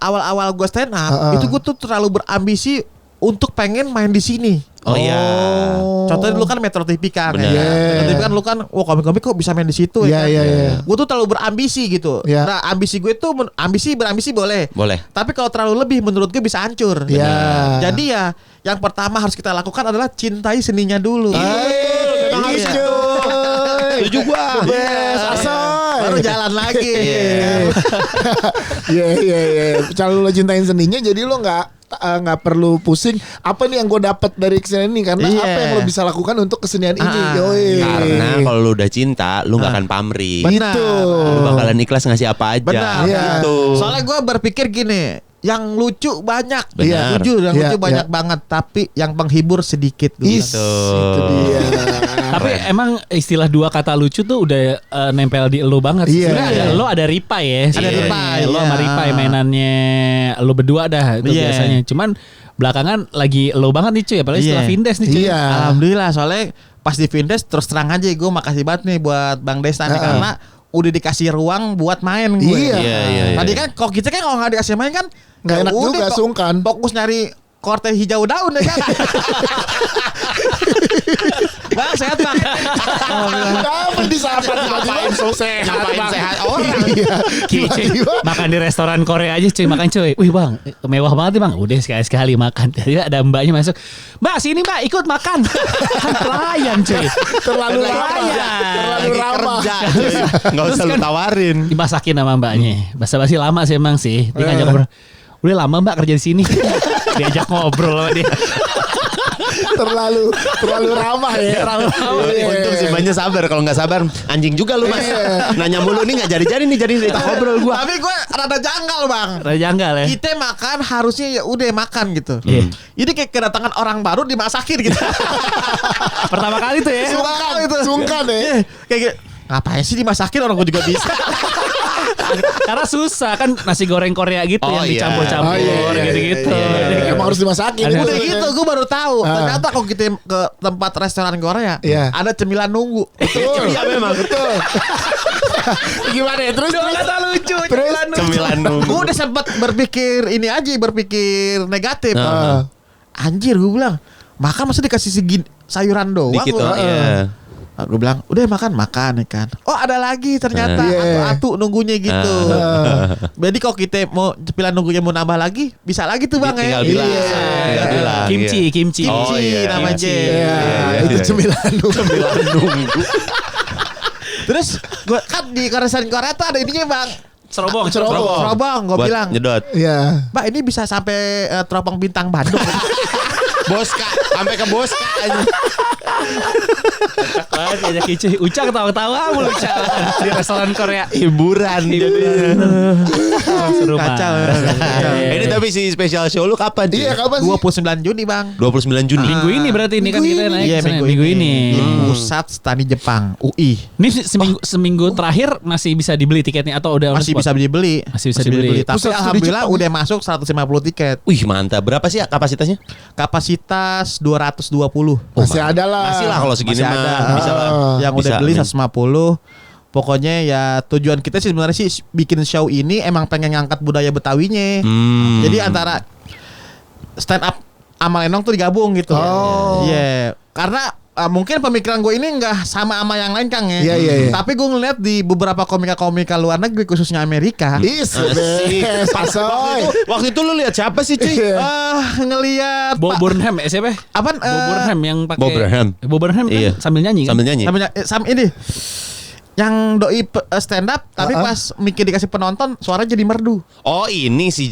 awal-awal gue stand up itu gue tuh terlalu berambisi untuk pengen main di sini. Oh iya. Contohnya dulu kan Metro TV kan. Benar. Ya. Metro TV kan lu kan, wah komik-komik kok bisa main di situ Iya, ya kan. iya, iya. Gue tuh terlalu berambisi gitu. Iya. Nah, ambisi gue tuh berambisi boleh. Boleh. Tapi kalau terlalu lebih menurut gue bisa hancur. Iya. Jadi ya yang pertama harus kita lakukan adalah cintai seninya dulu. Iya. Setuju gua. Yes, asoy. Baru jalan lagi. Iya. Kalau lo cintain seninya, jadi lo nggak perlu pusing. Apa nih yang gue dapat dari kesenian ini? Karena Iya. apa yang lo bisa lakukan untuk kesenian ini? Yoi. Karena kalau lu udah cinta, lu nggak akan pamrih. Benar. Lu bakalan ikhlas ngasih apa aja. Benar. Iya. Gitu. Soalnya gue berpikir gini, yang lucu banyak, Benar. jujur yang Iya, lucu banyak iya. banget, tapi yang penghibur sedikit. Gua Is, bilang. itu dia. Tapi emang istilah 2 kata lucu tuh udah nempel di lo banget. Iya. Sebenarnya ada lo ada Ripai ya. Ada sebenarnya. Ripai, Lo sama iya. Ripai mainannya lo berdua dah itu Iya. biasanya. Cuman belakangan lagi lo banget nih cuy, apalagi setelah Iya. Vindes nih cuy. Iya. Alhamdulillah, soalnya pas di Vindes terus terang aja gue makasih banget nih buat Bang Desta nih, karena udah dikasih ruang buat main gue. Iya. Iya. Tadi kan kok kita kan kalau nggak dikasih main kan Nggak ya enak udah juga, kok sungkan. Fokus nyari korte hijau daun ya kan. Bang sehat bang. Apa disapa tiba-tiba so sehat, Ngapain Bang? sehat orang? Iya. Cuy, Tiba-tiba. makan di restoran Korea aja cuy, makan cuy. Wih bang, mewah banget nih bang. Udah sekali-sekali makan. Jadi ada mbaknya masuk. Mbak sini mbak ikut makan. Kan pelayan cuy. Terlalu Lagi ramah. kerja. Terlalu Lagi ramah. kerja. Nggak usah lu tawarin. Dimasakin sama mbaknya. Basa-basi lama sih emang sih. Dia ngajak ngobrol. Udah lama mbak kerja di sini. Diajak ngobrol sama dia. terlalu ramah ya. Terlalu ramah. Iya. Untung sih banyak sabar. Kalau nggak sabar, anjing juga lu mas. Nanya mulu nih nggak jadi nih jadi cerita ngobrol gua. Tapi gue rada janggal bang. Rada janggal ya. Kita makan harusnya ya udah makan gitu. Iya. Ini kayak kedatangan orang baru dimasakin gitu. Pertama kali tuh ya. Sungkan itu. Sungkan ya. Iya, kayak gitu. Ngapain sih dimasakin, orang gue juga bisa. Karena susah kan nasi goreng Korea gitu Oh, yang iya. dicampur-campur Oh, iya, gitu-gitu. Emang harus dimasakin. Ada- Udah gitu gue baru tahu. Ternyata kalau kita ke tempat restoran Korea, Iya. ada cemilan nunggu. Betul. Iya memang betul. Gimana ya? Terus Kata lucu, Terus? Cemilan nunggu. Gue udah sempat berpikir ini aja, berpikir negatif. Ah. Anjir gue bilang, makan masa dikasih segini sayuran doang. Dikit Gua. tuh. Iya. Gue bilang, udah makan ya kan. Oh ada lagi ternyata Iya. atu nunggunya gitu. Jadi kalau kita mau cemilan nunggunya mau nambah lagi, bisa lagi tuh bang Tinggal ya. bilang. Iya. Tinggal bilang. Kimchi, iya. kimchi. Kimchi Oh, iya. namanya. Kimchi. Iya, Iya, itu iya. cemilan dulu. Cemilan nunggu. Terus gue kan di restoran Korea tuh ada ininya bang. Serobong. Serobong, gue Buat bilang. nyedot. Iya. Mbak ini bisa sampai teropong bintang Bandung. Boska, sampai ke Boska aja. Banget ya Kici. Uca ketawa-ketawa mulu Uca di restoran Korea. Hiburan. Seru Kacau, banget. kacau. Ini tapi si special show lu kapan? Iya, kapan sih? 29 Juni bang. 29 Juni. Minggu ini berarti ini kan kita naik Iya Senin, minggu ini. Di pusat Stani Jepang UI. Ini seminggu terakhir masih bisa dibeli tiketnya atau udah on Masih spot? bisa dibeli. Masih bisa dibeli. Tapi Pusat Studi alhamdulillah Jepang. udah masuk 150 tiket. Wih mantap. Berapa sih kapasitasnya? Kapasitas 220. Masih ada lah. Masih lah kalau segini Masih mah. ada. Bisa lah. Yang Bisa, udah beli amin. 150. Pokoknya ya tujuan kita sih sebenarnya sih bikin show ini emang pengen ngangkat budaya Betawinya. Jadi antara stand up sama lenong tuh digabung gitu. Oh. Iya. Karena mungkin pemikiran gue ini nggak sama yang lain Kang ya. Iya, iya, iya. Tapi gue ngeliat di beberapa komika-komika luar negeri khususnya Amerika. Is, pasoy. Waktu itu lu lihat siapa sih cuy? Iya. Ngeliat Bob Burnham siapa? Apaan, Bob Burnham yang pakai Bob Burnham. Bob Burnham kan Iya. sambil nyanyi kan? Sambil nyanyi. sama ini yang doi stand up tapi pas mikir dikasih penonton suaranya jadi merdu. Oh ini si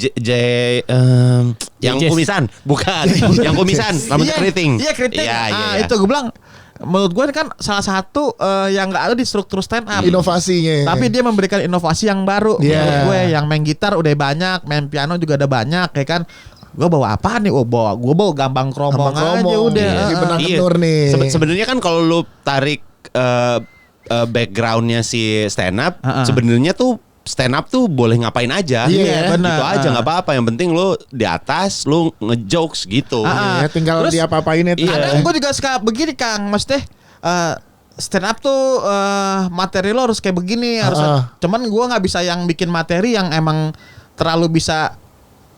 yang Jazz. kumisan, bukan? Yang kumisan, rambutnya keriting. Iya keriting. Iya, iya, iya. Itu gue bilang menurut gue kan salah satu yang nggak ada di struktur stand up. Inovasinya. Tapi dia memberikan inovasi yang baru. Iya. Menurut gue yang main gitar udah banyak, main piano juga ada banyak, ya kan. Gue bawa apa nih? Gue bawa gambang kromong aja udah. Di benang Iya. kenur nih. Sebenarnya kan kalau lu tarik backgroundnya si stand up, Heeh. sebenarnya tuh stand up tuh boleh ngapain aja. Iya, benar. Gitu aja nggak apa-apa. Yang penting lu di atas lu ngejokes gitu. Ah, Iya, tinggal Terus, diapa-apain itu. Ada gue juga suka begini Kang, maksudnya stand up tuh materi lo harus kayak begini, harus. Cuman gue nggak bisa yang bikin materi yang emang terlalu bisa,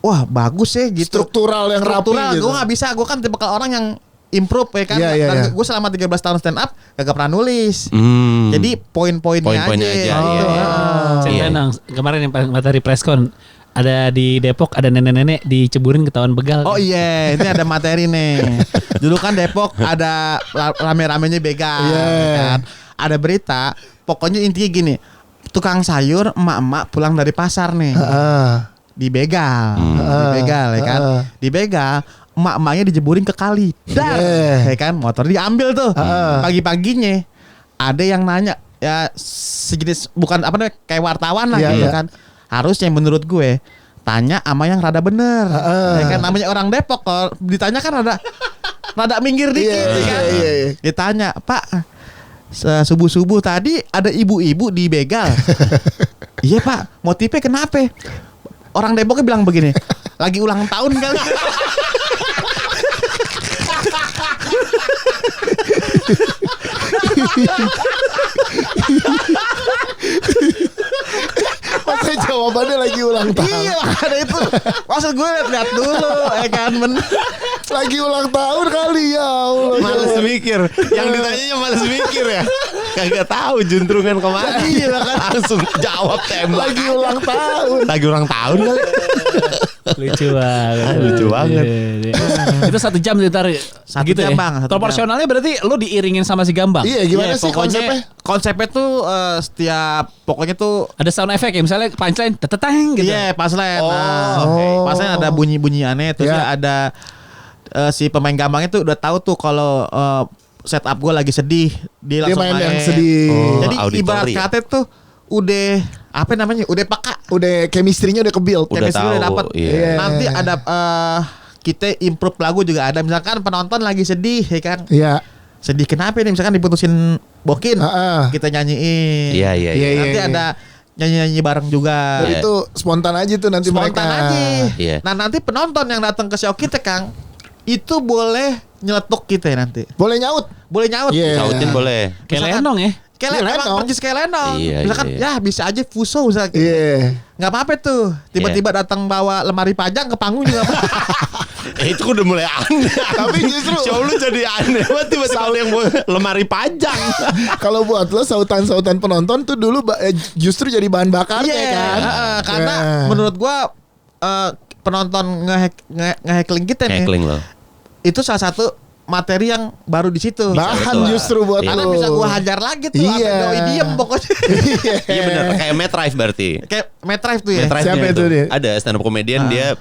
wah bagus ya gitu. Struktural yang rapi gitu. Gue nggak bisa, gue kan tipe orang yang improve ya kan. Iya, iya, iya. Gue selama 13 tahun stand up gak pernah nulis. Hmm. Jadi poin-poinnya Poin-poinnya aja, gitu. iya. Ceritain dong, kemarin yang materi preskon ada di Depok ada nenek-nenek diceburin ketahuan begal. Oh iya, ini ada materi nih. Dulu kan Depok ada rame-ramenya begal, Iya. ya kan. Ada berita, pokoknya intinya gini, tukang sayur emak-emak pulang dari pasar nih, dibegal, dibegal ya kan, dibegal. Emak-emaknya dijeburin ke kali, dar, ya kan, motor diambil tuh. Pagi-paginya ada yang nanya, ya sejenis bukan apa namanya kayak wartawan lah Iya, gitu iya. kan. Harusnya menurut gue tanya sama yang rada bener, ya kan namanya orang Depok kalau ditanya kan rada minggir dikit, Iya, ya kan. iya, iya. Ditanya, Pak, subuh-subuh tadi ada ibu-ibu di begal. Iya Pak, motifnya kenapa? Orang Depoknya bilang begini, lagi ulang tahun kali. Masa jawabannya lagi ulang tahun. Iya ada itu. Maksud gue lihat dulu, ya kan Lagi ulang tahun kali ya Allah. Males mikir. Yang ditanyanya males mikir ya. Kagak tahu juntrungan kemana. Iya kan. Langsung jawab tembak. Lagi ulang tahun. Lagi ulang tahun kali. Lucu banget. Lucu banget. Iya. Itu 1 jam ntar 1 gitu jam, ya. Bang, 1 jam. Proporsionalnya berarti lu diiringin sama si Gambang. Iya, gimana sih konsepnya? Konsepnya tuh setiap pokoknya tuh Ada sound effect ya misalnya punchline teteteng gitu. iya punchline. Oh, oke. Punchline ada bunyi-bunyi aneh terus Iya. ada si pemain gambangnya tuh udah tahu tuh kalau setup gue lagi sedih, dia Dia langsung main main. yang sedih. Oh, Jadi auditori ibarat ya? kata tuh udah apa namanya? Udah peka. Udah chemistry-nya udah ke-build. Udah Chemistry tahu, udah dapet. iya. Nanti ada kita improve lagu juga ada. Misalkan penonton lagi sedih ya kan. Iya. Sedih kenapa nih? Misalkan diputusin Bokin. Heeh. Kita nyanyiin. Iya, iya, Iya, iya. Nanti iya. ada nyanyi bareng juga. Dan itu spontan aja tuh nanti Spontan mereka. aja. Iya. Nah nanti penonton yang datang ke show kita Kang, itu boleh nyeletuk kita nanti. Boleh nyaut. Boleh nyaut. Iya. Sautin boleh. Kayak Misalkan- lenong ya. Kayak Iya, emang lenong. persis kayak lenong. Iya, Misalkan iya. ya bisa aja fuso misalnya. Iya. Nggak apa-apa tuh. Tiba-tiba datang bawa lemari pajang ke panggung juga nggak apa-apa. Itu udah mulai aneh. Tapi justru show lu jadi aneh banget tiba-tiba ada yang bawa lemari pajang. kalau buat lo sautan-sautan penonton tuh dulu justru jadi bahan bakarnya Iya, kan. karena Ya. menurut gua penonton nge-heckling kita nih. Heckling lo. Itu salah satu materi yang baru di situ. Bahan betul. justru buat Karena lo. bisa gua hajar lagi tuh Iya. sampai doi diem pokoknya. Iya benar kayak Matt Rife berarti. Kayak Metrive tuh ya. Matt Rife Siapa nya itu dia? Ada stand up comedian dia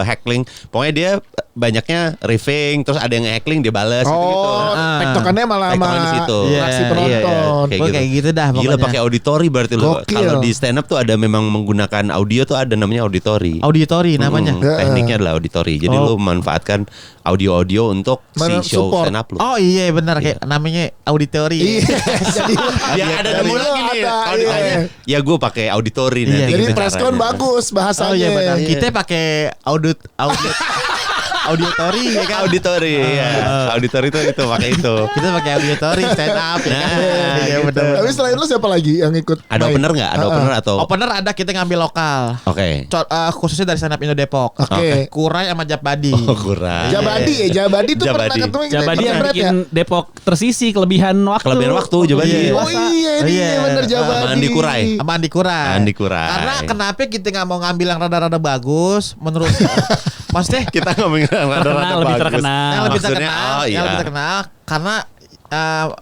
heckling. Pokoknya dia banyaknya riffing terus ada yang heckling dia balas gitu-gitu. Oh, tektokannya malah sama Tektokan di situ. reaksi Iya, penonton. Gua kayak gitu dah Gila pokoknya. pakai auditori berarti lo. Gokil. Kalau di stand up tuh ada memang menggunakan audio tuh ada namanya auditori. Auditori namanya. Tekniknya adalah auditori. Jadi Oh. lu memanfaatkan audio-audio untuk si show Support. stand up lu. Oh iya benar kayak namanya auditori. Iya. Jadi Ya ada dari nemu dulu lagi nih. ada, Kalau iya. ditanya, ya gue pakai auditori Iya. nanti. Jadi gitu preskon caranya. bagus bahasanya. Oh iya benar. Iya. Kita pakai auditori ya kan. Auditori ya. Auditori itu pakai itu. Kita pakai auditori stand up ya kan. Nah, Iya gitu. benar. Tapi selain lu siapa lagi yang ikut? Ada main? opener nggak? Ada opener atau? Opener ada kita ngambil lokal. Oke. Khususnya dari stand up Indo Depok. Oke. Kurai sama Japadi. Oh kurang. Jabadi ya, Jabadi tuh pernah Jabadi. ketemu Jabadi yang Internet bikin Depok tersisi kelebihan waktu. Kelebihan waktu Jabadi. Iya. Oh iya ini Iya. bener Jabadi. Sama Andi Kurai. Sama Andi Kurai. Andi Kurai. Karena kenapa kita nggak mau ngambil yang rada-rada bagus menurut maksudnya Kita ngomongin Terkenal, lebih terkenal. yang lebih Maksudnya, terkenal, oh, iya. yang lebih terkenal karena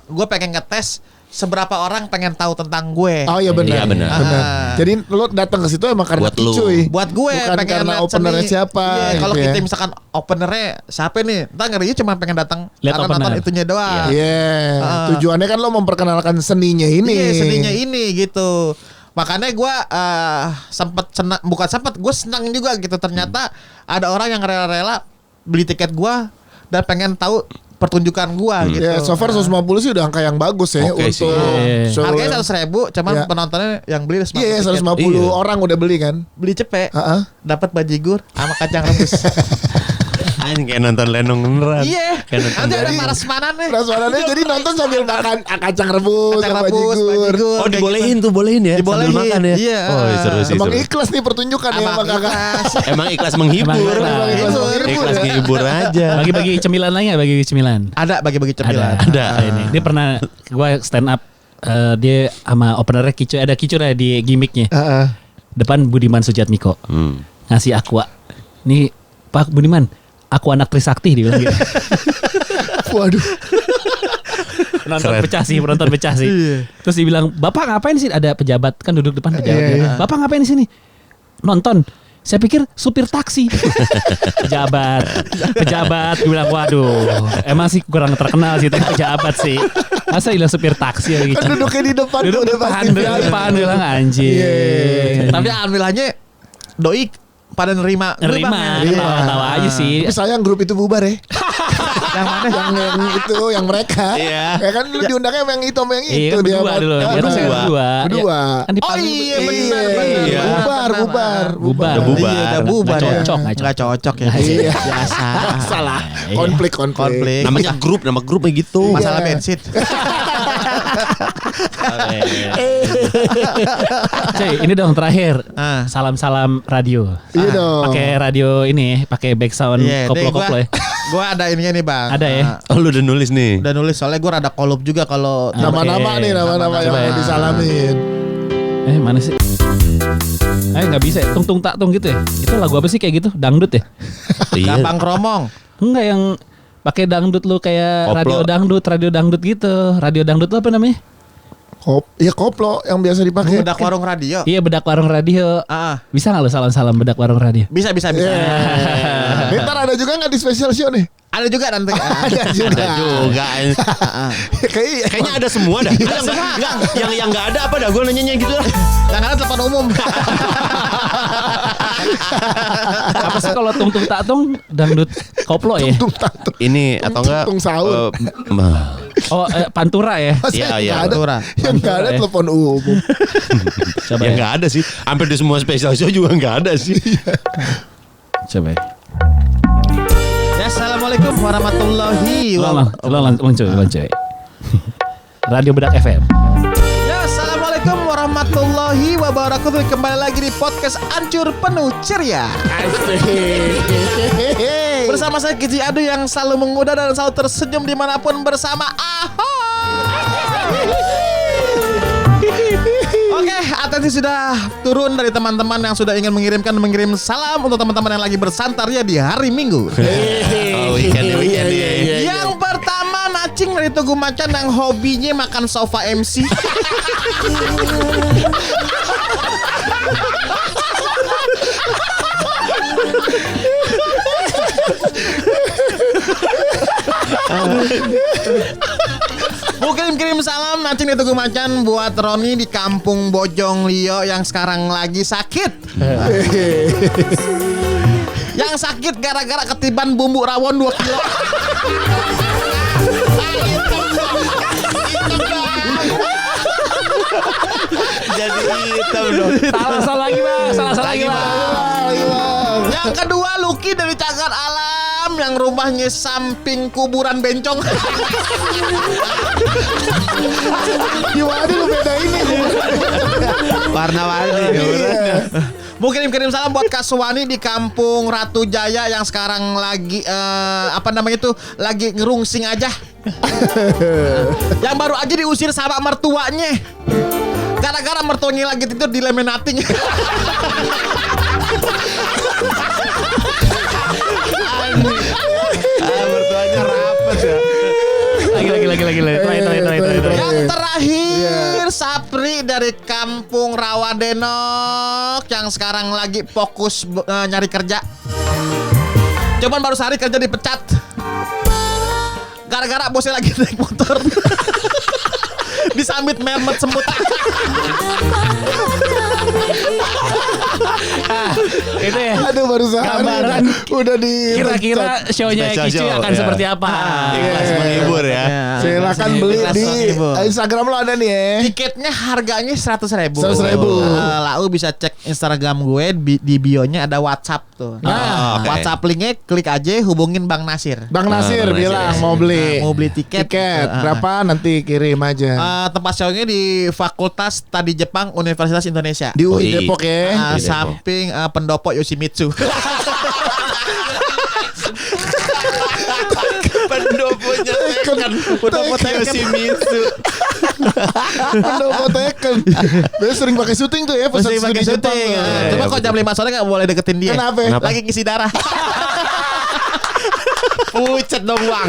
gue pengen ngetes seberapa orang pengen tahu tentang gue. Oh iya benar. Iya, benar. Ah. Jadi lu datang ke situ emang karena Buat lu. cuy. Buat gue Bukan pengen karena lihat openernya seni. siapa Iya, gitu kalau ya. kita misalkan openernya siapa nih, entar ngerinya cuma pengen datang Lihat karena opener. nonton itunya doang. Iya, tujuannya kan lo memperkenalkan seninya ini. Iya, seninya ini gitu. Makanya gue sempet senang, bukan sempet, gue senang juga gitu. Ternyata ada orang yang rela-rela beli tiket gue dan pengen tahu pertunjukan gue gitu. Ya, so far 150 sih udah angka yang bagus ya Oke sih. untuk Iya. show Harganya yang- 100.000, cuman Iya. penontonnya yang beli 150. Iya, tiket. 150 Iya. orang udah beli kan. Beli cepet, Heeh. dapat bajigur sama kacang rebus. Anjing kayak nonton Lenong beneran. Iya, Kayak nonton nanti ada Jadi- prasmanannya. Prasmarannya jadi nonton sambil makan kacang rebus Kacang sama rebus, bajigur. bajigur. Oh dibolehin tuh, bolehin ya. Dibolehin, Sambil makan ya. iya. Oh seru sih. Emang seru. ikhlas nih pertunjukan ya Abang sama kakak. ikhlas. Emang ikhlas menghibur. Emang ikhlas menghibur. Ikhlas ya. menghibur aja. Bagi-bagi cemilan lagi nggak bagi cemilan? Ada bagi-bagi cemilan. Ada. Ini. Dia pernah gue stand up dia sama openernya Kicu, ada Kicu lah di gimmicknya. Heeh. Depan Budiman Sujatmiko. Ngasih aqua. Nih Pak Budiman, aku anak Trisakti dia bilang gitu. Waduh. Penonton Keren. pecah sih, penonton pecah sih. Terus dia bilang, "Bapak ngapain sih?" Ada pejabat kan duduk depan pejabat. Iya, iya. "Bapak ngapain di sini?" "Nonton." Saya pikir supir taksi. Pejabat gue bilang, waduh, emang sih kurang terkenal sih itu pejabat sih. Masa bilang supir taksi lagi. Kan duduknya di depan Duduk udah depan, pasti duduk biasa. depan bilang anjing. Iya. Tapi alhamdulillahnya doi pada nerima. Nerima, Iya. ketawa-tawa aja sih. Tapi sayang grup itu bubar ya. Yang mana? yang itu yang mereka. Iya. Ya kan lu diundangnya sama yang itu sama yang Iya, itu kan berdua sama- dulu. Ah, Dia harusnya berdua. berdua. Berdua. Ya, kan di Oh panggung- iya benar Iya. benar. Iya. Bubar. Bubar. Udah bubar. Iya, udah bubar. Nggak ya. cocok, Nggak cocok ya. Iya. Biasa. Salah. Iya. Konflik. Konflik. Namanya grup, nama grupnya gitu. Masalah Iya. bensin. Cuy, ini dong terakhir. Ah. Salam-salam radio. Iya dong. Pakai radio ini, pakai back sound Iya, deh, koplo-koplo ya. gua ada ininya nih bang. Ada ya? Oh lu udah nulis nih. Udah nulis soalnya gua rada kolup juga kalau Nama-nama Oke. nih, nama-nama yang Coba mau ya. disalamin. Mana sih? Nggak bisa ya? Tung tung tak tung gitu ya? Itu lagu apa sih kayak gitu? Dangdut ya? Iya. gampang kromong. Enggak yang pakai dangdut lu kayak Koplo. radio dangdut gitu. Radio dangdut lu apa namanya? Koplo yang biasa dipakai. Budak warung radio. Iya, bedak warung radio. Ah, Bisa nggak lu salam-salam bedak warung radio? bisa. Iya. Ntar ada juga nggak di special show nih? Ada juga nanti. Ada juga. Ada juga. Kayaknya ada semua dah. Yang nggak ada apa dah? Gue nanyanya gitu lah. Yang ada telepon umum. Apa sih kalau tung tung tak tung dangdut koplo ya? Tung tatung. Ini atau enggak? Tung sahur. Oh, Pantura ya. Masa Iya, yang iya. nggak ada, Pantura. yang nggak ada Pantura, ya. telepon umum. Coba Ya ya. nggak ada sih. Hampir di semua special show juga nggak ada sih. Coba. Ya, assalamualaikum warahmatullahi wabarakatuh. Ulang muncul. Radio Bedak FM. Ya, assalamualaikum warahmatullahi wabarakatuh. Kembali lagi di podcast Ancur Penuh Ceria. Bersama saya Kici Adu yang selalu menggoda dan selalu tersenyum dimanapun bersama Oke, atensi sudah turun dari teman-teman yang sudah ingin mengirim salam untuk teman-teman yang lagi bersantar ya di hari Minggu. Oh, weekend ya. Yang pertama Nacing dari Tugu Macan yang hobinya makan sofa MC. Mungkin kirim salam Nacing di Tugu Macan buat Roni di Kampung Bojong Lio yang sekarang lagi sakit. Yang sakit gara-gara ketiban bumbu rawon 2 kilo. Jadi hitam dong. Salah lagi bang. Yang kedua Lucky dari Cagar Alam yang rumahnya samping kuburan bencong. Gimana lu beda ini? Warna-warni. Mungkin kirim salam buat Kak Suwani di Kampung Ratu Jaya yang sekarang lagi lagi ngerungsing aja. Yang baru aja diusir sama mertuanya. Gara-gara mertuanya lagi tidur di laminating. Mertuanya rapat ya. Lagi. Terakhir. Yang terakhir Sapri dari Kampung Rawadenok yang sekarang lagi fokus nyari kerja. Cuman baru sehari kerja dipecat. Gara-gara bosnya lagi naik motor. Disambit mermet semut. Itu ya. Aduh baru sehari Gambaran udah di Kira-kira show-nya Special Kici show, akan ya. seperti apa? Ikhlas menghibur ya. Silakan beli Ikhlas di menghibur. Instagram lo ada nih ya. Tiketnya harganya 100.000. 100.000. Lau bisa cek Instagram gue di bio-nya ada WhatsApp tuh. Ah, oke. WhatsApp linknya klik aja hubungin Bang Nasir. Bang Nasir Bang Nasir. bilang mau beli. Mau beli tiket. Berapa nanti kirim aja. Tempat show-nya di Fakultas Tadi Jepang Universitas Indonesia. Di UI UI. Depok ya. Ah, Di Depok. samping pendopo Yoshimitsu. Pendoponya tekan. Pendopo Yoshimitsu. Pendopo Tekken. Dia sering pakai syuting tuh ya pas Masih pakai studi Jepang. syuting. Ya. Cuma kok jam 5 sore gak boleh deketin dia. Kenapa? Lagi ngisi darah. Pucet dong bang.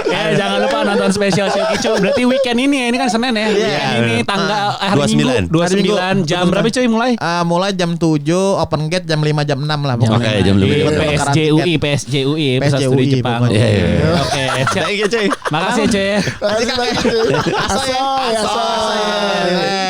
Jangan lupa nonton spesial show Kicu. Berarti weekend ini ya, ini kan Senin ya. Weekend ini tanggal hari 29. Minggu 29 Hari jam Minggu. berapa cuy mulai? Mulai jam 7, open gate jam 5 jam 6 lah pokoknya. Oke, jam Di 5. PSJUI ya, Pusat Studi PSJUI Jepang. pokoknya. Iya. Oke, siap. Thank you cuy. Makasih ya cuy ya. Makasih banyak. Asoy, asoy. Asoy.